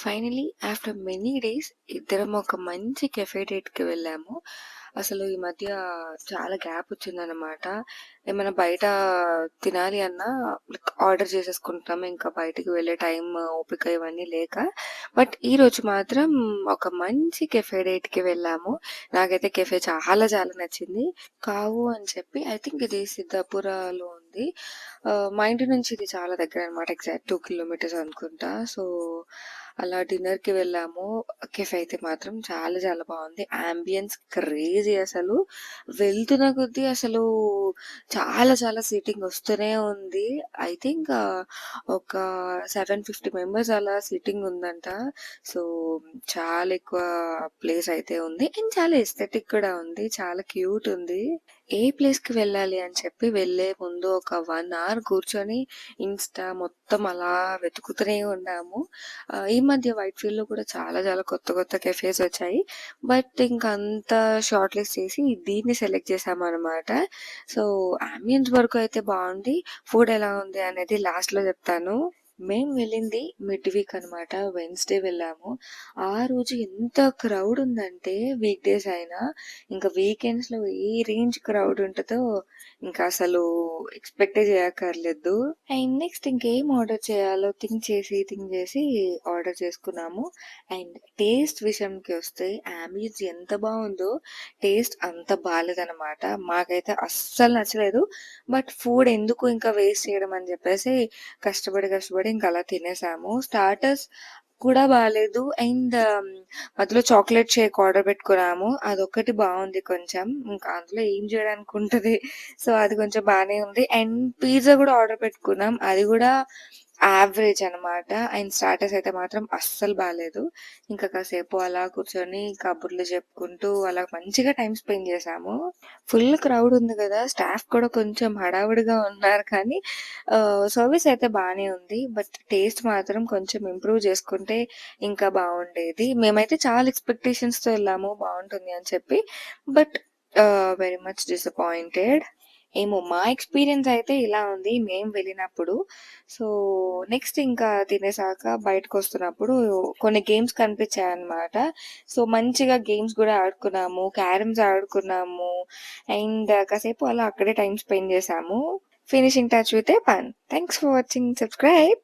Finally after many days ఇద్దరం ఒక మంచి కెఫే డేట్‌కి వెళ్ళాము. అసలు ఈ మధ్య చాలా గ్యాప్ వచ్చిందనమాట. ఏమైనా బయట తినాలి అన్నా ఆర్డర్ చేసేసుకుంటున్నాము. ఇంకా బయటికి వెళ్ళే టైం, ఓపిక ఇవన్నీ లేక. బట్ ఈరోజు మాత్రం ఒక మంచి కెఫే డేట్‌కి వెళ్ళాము. నాకైతే కెఫే చాలా చాలా నచ్చింది. కావు అని చెప్పి ఐ థింక్ ఇది సిద్ధాపురలో ఉంది. మా ఇంటి నుంచి ఇది చాలా దగ్గరనమాట. ఎగ్జాక్ట్ 2 కిలోమీటర్స్ అనుకుంటా. సో, అలా డిన్నర్‌కి వెళ్ళాము. కెఫే అయితే మాత్రం చాలా చాలా బావుంది. యాంబియన్స్ క్రేజీ అసలు. వెళ్తున్న కొద్దీ అసలు చాలా చాలా సీటింగ్ వస్తూనే ఉంది. ఐ థింక్ ఒక 750 మెంబర్స్ అలా సీటింగ్ ఉందంట. సో, చాలా ఎక్కువ ప్లేస్ అయితే ఉంది. అండ్ చాలా ఎస్థెటిక్ కూడా ఉంది. చాలా క్యూట్ ఉంది. ఏ ప్లేస్‌కి వెళ్ళాలి అని చెప్పి వెళ్ళే ముందు ఒక 1 అవర్ కూర్చొని ఇన్‌స్టా మొత్తం అలా వెతుకుతూనే ఉన్నాము. ఈ మధ్య వైట్‌ఫీల్డ్‌లో కూడా చాలా చాలా కొత్త కొత్త కెఫేస్ వచ్చాయి. బట్ ఇంక అంతా షార్ట్ లిస్ట్ చేసి దీన్ని సెలెక్ట్ చేశామనమాట. సో, యాంబియన్స్ వరకు అయితే బావుంది. ఫుడ్ ఎలా ఉంది అనేది లాస్ట్‌లో చెప్తాను. మేము వెళ్ళింది మిడ్ వీక్ అనమాట. వెడ్నెస్‌డే వెళ్ళాము. ఆ రోజు ఎంత క్రౌడ్ ఉందంటే వీక్ డేస్ అయినా, ఇంకా వీకెండ్స్‌లో ఏ రేంజ్ క్రౌడ్ ఉంటదో ఇంకా అసలు ఎక్స్‌పెక్టే చేయక్కర్లేదు. అండ్ నెక్స్ట్ ఇంకేం ఆర్డర్ చేయాలో థింక్ చేసి ఆర్డర్ చేసుకున్నాము. అండ్ టేస్ట్ విషయంకి వస్తే యాంబియన్స్ ఎంత బావుందో, టేస్ట్ అంత బాలేదనమాట. మాకైతే అస్సలు నచ్చలేదు. బట్ ఫుడ్ ఎందుకు ఇంకా వేస్ట్ చేయడం అని చెప్పేసి కష్టపడి ఇంక అలా తినేసాము. స్టార్టర్స్ కూడా బాలేదు. అండ్ మధ్యలో చాక్లేట్ షేక్ ఆర్డర్ పెట్టుకున్నాము. అదొక్కటి బావుంది కొంచెం. ఇంకా అందులో ఏం చేయడానికి ఉంటది. సో, అది కొంచెం బానే ఉంది. అండ్ పిజ్జా గూడా ఆర్డర్ పెట్టుకున్నాం. అది గూడా యావరేజ్ అనమాట. అండ్ స్టార్టర్స్ అయితే మాత్రం అస్సలు బాలేదు. ఇంకా కాసేపు అలా కూర్చొని కబుర్లు చెప్పుకుంటూ అలా మంచిగా టైమ్ స్పెండ్ చేశాము. ఫుల్ క్రౌడ్ ఉంది గదా! స్టాఫ్ కూడా కొంచెం హడావిడిగా ఉన్నారు కానీ సర్విస్ అయితే బానే ఉంది. బట్ టేస్ట్ మాత్రం కొంచెం ఇంప్రూవ్ చేసుకుంటే ఇంకా బావుండేది. మేమైతే చాలా ఎక్స్‌పెక్టేషన్స్‌తో ఎళ్ళాము బావుంటుంది అని చెప్పి. But very much disappointed. ఏమో మా ఎక్స్‌పీరియన్స్ అయితే ఇలా ఉంది మేము వెళ్ళినప్పుడు. సో, నెక్స్ట్ ఇంకా తినేసాక బయటకొస్తున్నప్పుడు కొన్ని గేమ్స్ కనిపించాయన్నమాట. సో, మంచిగా గేమ్స్ గూడా ఆడుకున్నాము. క్యారమ్స్ ఆడుకున్నాము. అండ్ కాసేపు అలా అక్కడే టైమ్ స్పెండ్ చేశాము. Finishing touch with a fun. Thanks for watching. Subscribe.